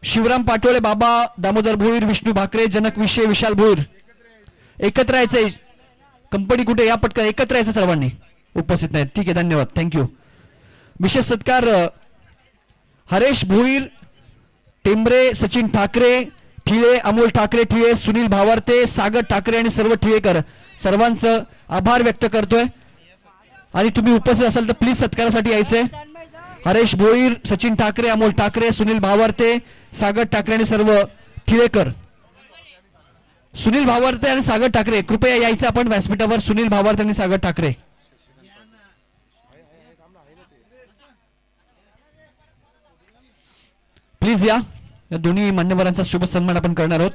शिवराम पाटोळे, बाबा दामोदर भोईर, विष्णू भाकरे, जनक विषय, विशाल भोईर. एकत्र यायचंय. कंपनी कुठे या पटकन एकत्र यायचं सर्वांनी. उपस्थित नाहीत ठीक आहे धन्यवाद थँक्यू. विशेष सत्कार हरेश भोईर, टेंबरे, सचिन ठाकरे ठिळे, अमोल ठाकरे ठिळे, सुनील भावारते, सागर ठाकरे आणि सर्व ठिळेकर सर्वांचं आभार व्यक्त करतोय. आणि तुम्ही उपस्थित असाल तर प्लीज सत्कारासाठी यायचंय. हरेश भोईर, सचिन ठाकरे, अमोल ठाकरे, सुनील भावारते, सागर ठाकरे आणि सर्व ठिळेकर. सुनील भावारते आणि सागर ठाकरे कृपया यायचं आपण व्यासपीठावर. सुनील भावारते आणि सागर ठाकरे प्लीज या. या दोन्ही मान्यवरांचा शुभ सन्मान आपण करणार आहोत.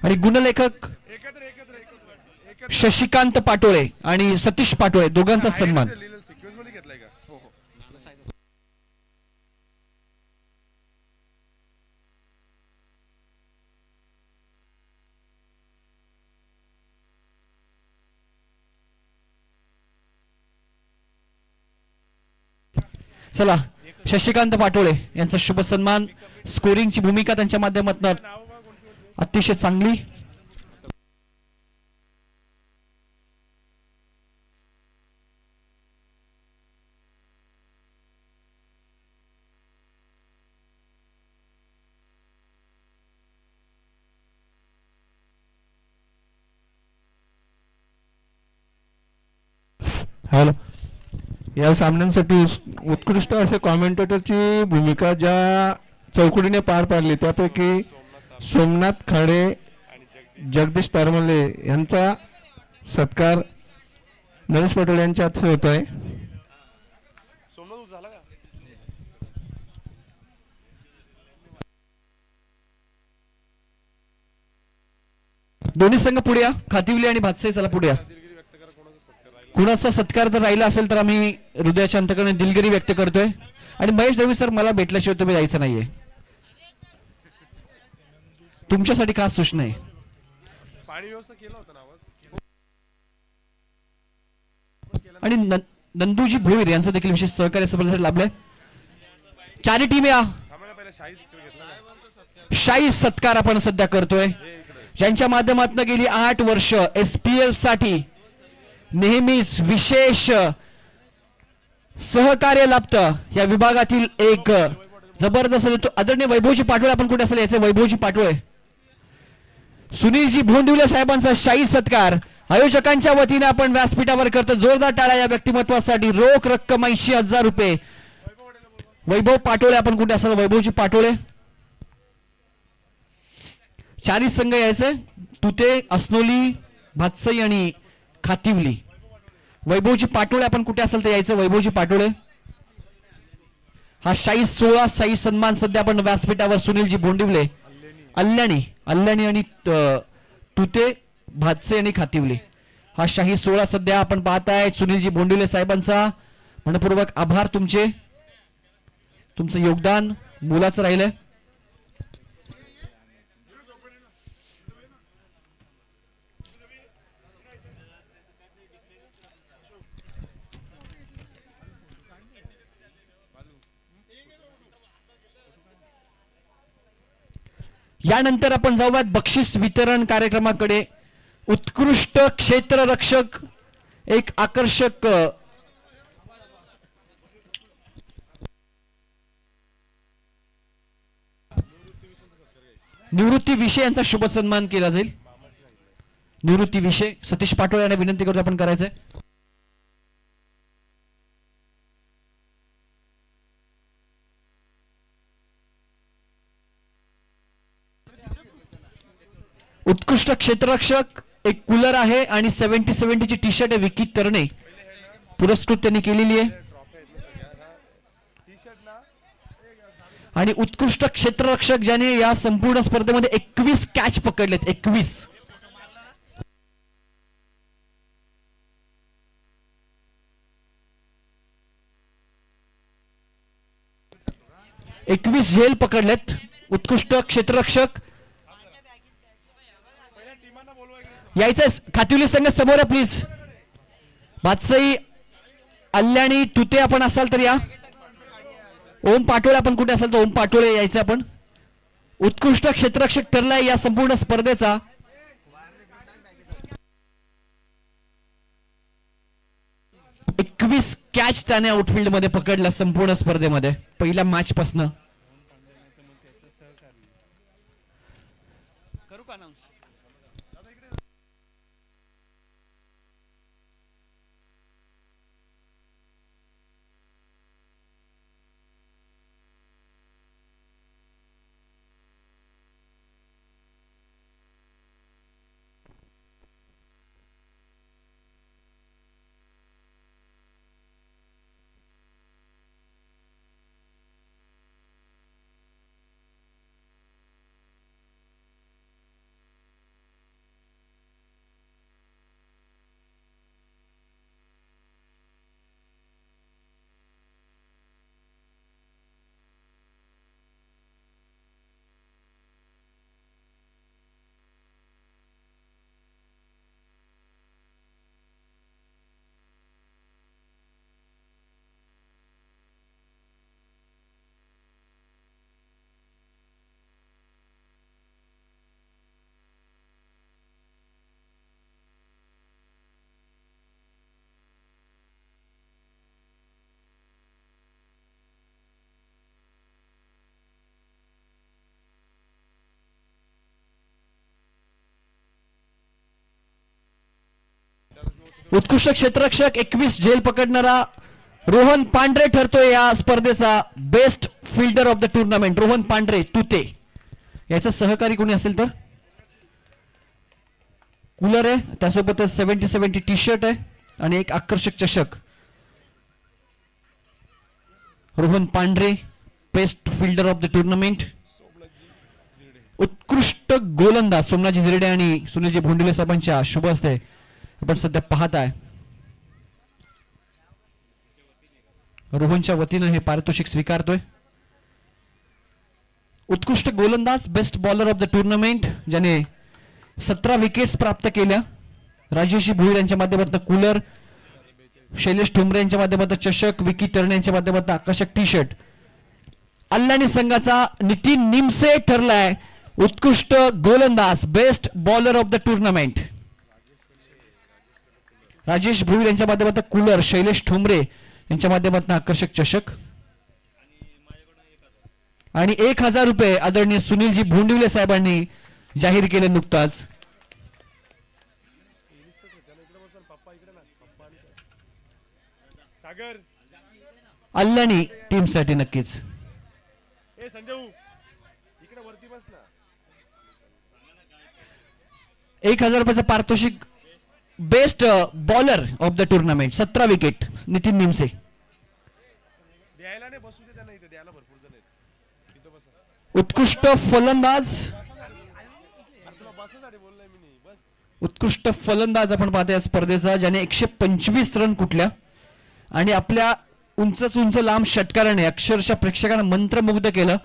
आणि गुणलेखक शशिकांत पाटोळे आणि सतीश पाटोळे दोघांचा सन्मान. चला शशिकांत पाटोळे यांचा शुभ सन्मान. स्कोरिंगची भूमिका त्यांच्या माध्यमातून अतिशय चांगली. हॅलो. या सामन्यांसाठी उत्कृष्ट असे कॉमेंटेटरची भूमिका ज्या चौकडीने पार पाडली त्यापैकी सोमनाथ खाडे, जगदीश तारमले यांचा सत्कार नरेश पटेल यांच्या हाती होत आहे. दोन्ही संघ पुढे या. खातिवली आणि भातसे चला पुढे या. कुणाचा सत्कार जर राहिला असेल तर आम्ही हृदयाच्या अंतकरणे दिलगिरी व्यक्त करतोय. आणि महेश दवे सर मला भेटल्याशिवाय तुम्ही जायचं नाहीये. तुमच्यासाठी खास सूचना आहे. आणि नंदूजी भोईर यांचं देखील विशेष सहकार्य स्पर्धेसाठी लाभलंय. चारी टीम या. शाही सत्कार आपण सध्या करतोय ज्यांच्या माध्यमातून गेली 8 वर्ष SPL साठी नेहमीच विशेष सहकार्य लाभतं. या विभागातील एक जबरदस्त आदरणीय वैभवजी पाटोळे आपण कुठे असेल याचे वैभवजी पाटोळे. सुनीलजी भोंडिवले साहेबांचा शाही सत्कार आयोजकांच्या वतीने आपण व्यासपीठावर करतो. जोरदार टाळ्या या व्यक्तिमत्वासाठी. रोख रक्कम 80,000 रुपये. वैभव पाटोळे आपण कुठे असाल वैभवजी पाटोळे. चारी संघ यायचे. तुते, असनोली, भातसई आणि खातिवली. वैभवजी पाटोळे आपण कुठे असाल तर यायचं वैभवजी पाटोळे. हा शाही सोहळा शाही सन्मान सध्या आपण व्यासपीठावर सुनीलजी भोंडिवले, अल्ल्याणी आणि तुते, भातसे आणि खातिवले हा शाही सोहळा सध्या आपण पाहताय. सुनीलजी भोंडिवले साहेबांचा मनपूर्वक आभार. तुमचं योगदान मोलाचं राहिलंय. यानंतर आपण जाऊयात बक्षीस वितरण कार्यक्रमाकडे. उत्कृष्ट क्षेत्ररक्षक एक आकर्षक निवृत्ती विषय यांचा शुभ सन्मान केला जाईल. निवृत्ती विषय सतीश पाटोळे यांना विनंती करतो आपण करायचंय. उत्कृष्ट क्षेत्ररक्षक एक कूलर आहे आणि 70-70 ची टी-शर्ट आहे. विकी तरणे पुरस्कृत त्यांनी केलेली आहे. आणि उत्कृष्ट क्षेत्ररक्षक ज्याने या संपूर्ण स्पर्धेमध्ये 21 कॅच पकडलेत. 21 झेल पकडलेत. उत्कृष्ट क्षेत्ररक्षक यायचं. खातिवली संघ समोर आहे प्लीज. भातसई अल्याणी तुते आपण असाल तर या. ओम पाटोळे आपण कुठे असाल तर ओम पाटोळे यायचं आपण. उत्कृष्ट क्षेत्ररक्षक ठरलाय या संपूर्ण स्पर्धेचा. एकवीस कॅच त्याने आउटफील्ड मध्ये पकडला संपूर्ण स्पर्धेमध्ये पहिल्या मॅच पासन. करू का अनाउन्स? उत्कृष्ट क्षेत्ररक्षक 21 झेल पकडणारा रोहन पांढरे ठरतोय या स्पर्धेचा best fielder of the tournament. Rohan पांढरे तुते याचा सहकारी कोणी असेल तर कूलर आहे, त्यासोबतच 70-70 टी शर्ट आहे आणि एक आकर्षक चषक. रोहन पांढरे best fielder of the tournament. उत्कृष्ट गोलंदाज सोमनाथजी हिरडे आणि सुनीलजी भोंडिले साहेबांच्या शुभ हस्ते आपण सध्या पाहत आहे. रोहनच्या वतीनं हे पारितोषिक स्वीकारतोय. उत्कृष्ट गोलंदाज best bowler of the tournament ज्याने 17 विकेट्स प्राप्त केल्या. राजेश भोईर यांच्या माध्यमातून कूलर, शैलेश ठोंबरे यांच्या माध्यमातून चषक, विकी तरणे यांच्या माध्यमातून आकर्षक टी शर्ट. अल्लानी संघाचा नितीन निमसे ठरलाय उत्कृष्ट गोलंदाज best bowler of the tournament. Rajesh Bhoir यांच्या माध्यमातून कूलर, शैलेश ठोंबरे यांच्या माध्यमातून आकर्षक चषक आणि 1000 रुपये आदरणीय सुनीलजी भोंडिवले साहेबांनी जाहीर केले नुकताच. अल्लानी टीमसाठी नक्कीच. 1000 रुपयाचं पारितोषिक best bowler of the tournament. 17 wicket Nitin Nimse. उत्कृष्ट फलंदाज, उत्कृष्ट फलंदाज आपण पाहतो या स्पर्धेचा ज्याने 125 रन कुठल्या आणि आपल्या उंच उंच लांब षटकाराने अक्षरशः प्रेक्षकांना मंत्रमुग्ध केलं.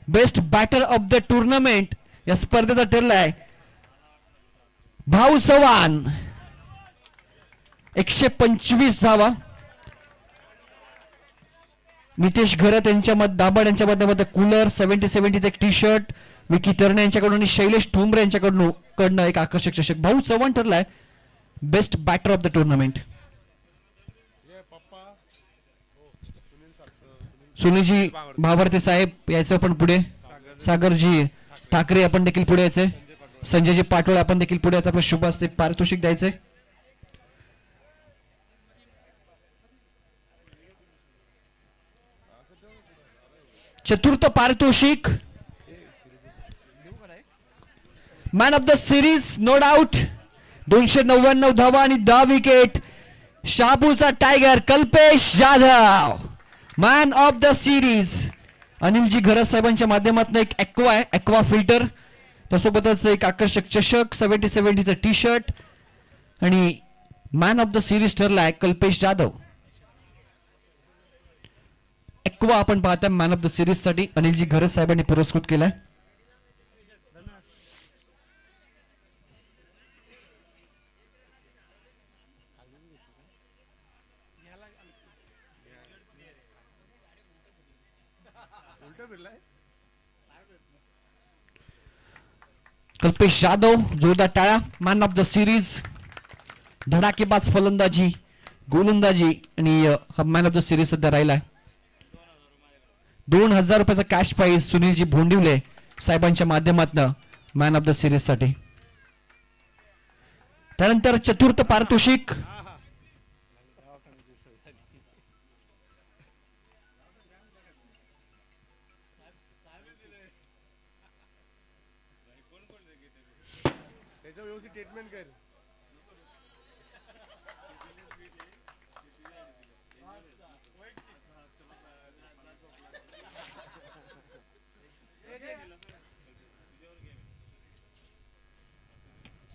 Best batter of the tournament या स्पर्धेचा ठरलाय भाऊ चव्हाण. 125 धावा. नितेश घरत यांच्या दाभाड यांच्या माध्यमातून कूलर, 70-70 एक टी शर्ट, विकी तरणे यांच्याकडून आणि शैलेश ठोंबरे यांच्याकडून एक आकर्षक चषक. भाऊ चव्हाण ठरलाय best batter of the tournament. सुनीलजी भावार्थी साहेब यायचं पण पुढे. सागरजी ठाकरे आपण देखील पुढे यायचंय. संजयजी पाटोळे आपण देखील पुढे यायचं. आपलं शुभ असते पारितोषिक द्यायचंय. चतुर्थ पारितोषिक man of the series no doubt. 299 धावा आणि 10 विकेट. शहापूरचा tiger Kalpesh Jadhav man of the series. अनिलजी घरत साहेबांच्या माध्यमातून एक ॲक्वा फिल्टर, त्यासोबतच एक आकर्षक चषक, 70-70 टी शर्ट आणि मॅन ऑफ द सिरीज ठरलाय कल्पेश जाधव. ॲक्वा आपण पाहता मॅन ऑफ द सिरीज साठी अनिलजी घरत साहेबांनी पुरस्कृत केलाय. कल्पेश जाधव जोरदार टाळ्या. मॅन ऑफ द सिरीज, धडाकेबाज फलंदाजी, गोलंदाजी आणि हा मॅन ऑफ द सिरीज सध्या राहिलाय. 2000 रुपयाचा कॅश प्राइज सुनीलजी भोंडिवले साहेबांच्या माध्यमातून मॅन ऑफ द सिरीज साठी. त्यानंतर चतुर्थ पारितोषिक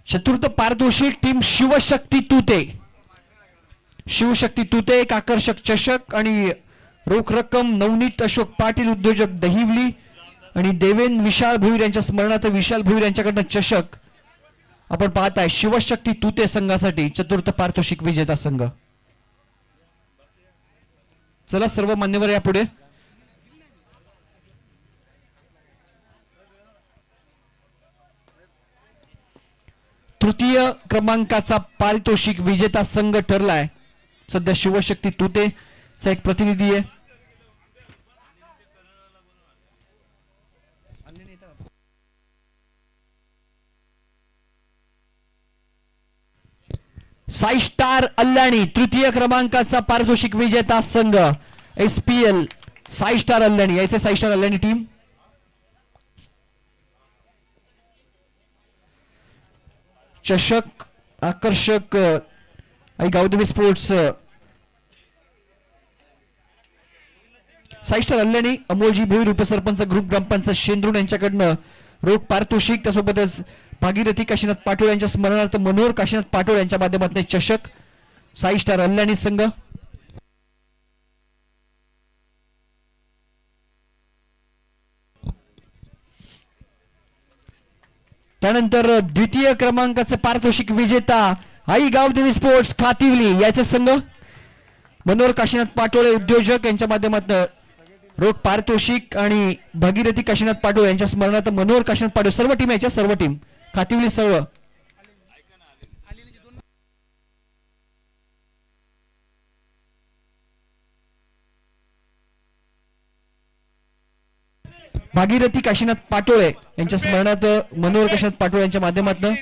चतुर्थ पारितोषिक टीम शिवशक्ती तुते. शिवशक्ती तुते एक आकर्षक चषक आणि रोख रक्कम. नवनीत अशोक पाटील उद्योजक दहिवली आणि देवेन विशाल भोईर यांच्या स्मरणार्थ विशाल भोईर यांच्याकडनं चषक आपण पाहताय. शिवशक्ती तुते संघासाठी चतुर्थ पारितोषिक विजेता संघ. चला सर्व मान्यवर या पुढे. तृतीय क्रमांकाचा पारितोषिक विजेता संघ ठरलाय सध्या शिवशक्ती तुतेचा एक प्रतिनिधी आहे. साई स्टार अल्लाणी तृतीय क्रमांकाचा पारितोषिक विजेता संघ SPL साई स्टार अल्लाणी. यायचे साई स्टार अल्लाणी टीम. चषक आकर्षक गावदेवी स्पोर्ट्स साई स्टार अल्लाणी अमोलजी भोईर उपसरपंच ग्रुप ग्रामपंचायत शेंद्रुण यांच्याकडनं रोख पारितोषिक. त्यासोबतच भागीरथी काशीनाथ पाटोळे यांच्या स्मरणार्थ मनोहर काशीनाथ पाटोळे यांच्या माध्यमातून चषक साई स्टार अल्लाणी संघ. त्यानंतर द्वितीय क्रमांकाचे पारितोषिक विजेता आई गावदेवी स्पोर्ट्स खातिवली याचे संघ. मनोहर काशीनाथ पाटोळे उद्योजक यांच्या माध्यमातून रोख पारितोषिक आणि भागीरथी काशीनाथ पाटोळे यांच्या स्मरणार्थ मनोहर काशीनाथ पाटोळे. सर्व टीम याच्या सर्व टीम खातिवली सर्व. भागीरथी काशीनाथ पाटोळे यांच्या स्मरणार्थ मनोहर काशीनाथ पाटोळे यांच्या माध्यमातून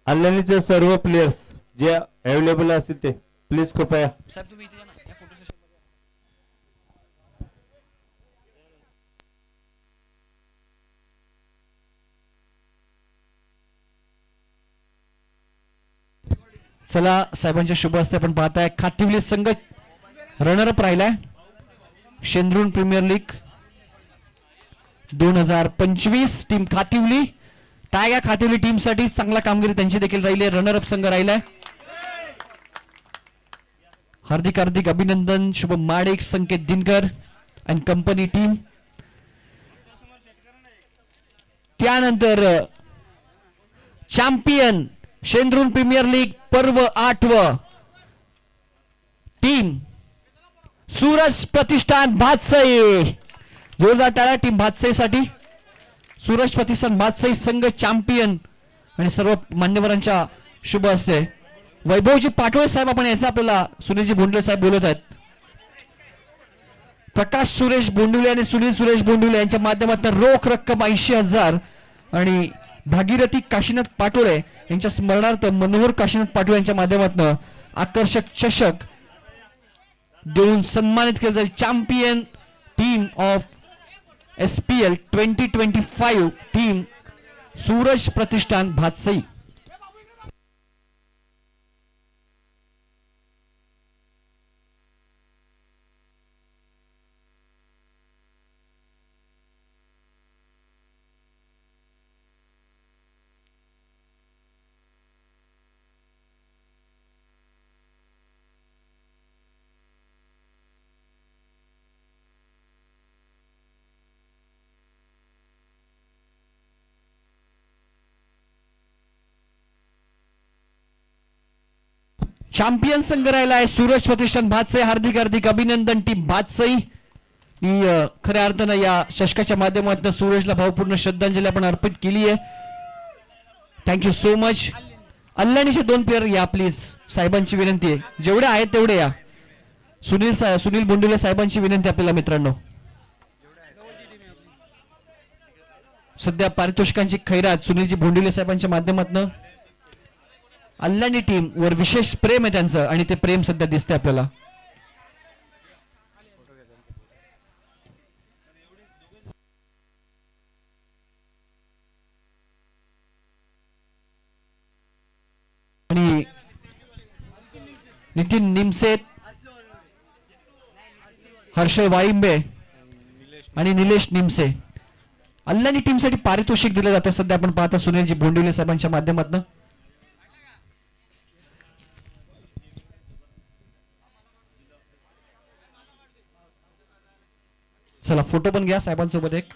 अल्लानीचे सर्व प्लेयर्स जे अवेलेबल असतील ते प्लीज कृपया. चला साहेबांच्या शुभ हस्ते आपण पाहताय. खातिवली संघ रनरअप राहिलाय शेंद्रुण प्रीमियर लीग 2025. टीम खातिवली टायगा खातिवली टीम साठी चांगला कामगिरी त्यांची देखील राहिली. रनरअप संघ राहिलाय. हार्दिक हार्दिक अभिनंदन. शुभम माडेक, संकेत दिनकर आणि कंपनी टीम. त्यानंतर चॅम्पियन शेंद्रुण प्रीमियर लीग पर्व 8व टीम सूरज प्रतिष्ठान भातसई. जोरदार टाळ्या टीम भातसई साठी. सूरज प्रतिष्ठान भातसई संघ चॅम्पियन आणि सर्व मान्यवरांच्या शुभ हस्ते. वैभवजी पाटोळे साहेब आपण याचा आपल्याला सुनीलजी भोंडले साहेब बोलत आहेत. प्रकाश सुरेश बोंडिवले आणि सुनील सुरेश बोंडिवले यांच्या माध्यमातून रोख रक्कम 80,000 आणि भागीरथी काशीनाथ पाटोळे यांच्या स्मरणार्थ मनोहर काशीनाथ पाटोळे यांच्या माध्यमातून आकर्षक चषक देऊन सन्मानित केलं जाईल. Champion team of SPL 2025 team Suraj Pratishthan Bhatsai. Champion संघ राहिला आहे सूरज प्रतिष्ठान भातसई. हार्दिक हार्दिक अभिनंदन टीम भातसई. मी खऱ्या अर्थानं या चषकाच्या माध्यमातून सूरजला भावपूर्ण श्रद्धांजली आपण अर्पित केली आहे. Thank you so much. अल्लानीचे 2 प्लेयर या प्लीज, साहेबांची विनंती आहे, जेवढे आहेत तेवढे या. सुनील बोंडुले साहेबांची विनंती आपल्याला मित्रांनो. सध्या पारितोषिकांची खैरात सुनीलजी भोंडिले साहेबांच्या माध्यमातून अल्लानी टीम वर विशेष प्रेम आहे त्यांचं आणि ते प्रेम सध्या दिसते आपल्याला. आणि नितीन निमसे, हर्षल वाळिंबे आणि निलेश निमसे अल्लानी टीमसाठी पारितोषिक दिलं जातं सध्या आपण पाहता सुनीलजी भोंडिवले साहेबांच्या माध्यमातून. चला फोटो पण घ्या साहेबांसोबत एक.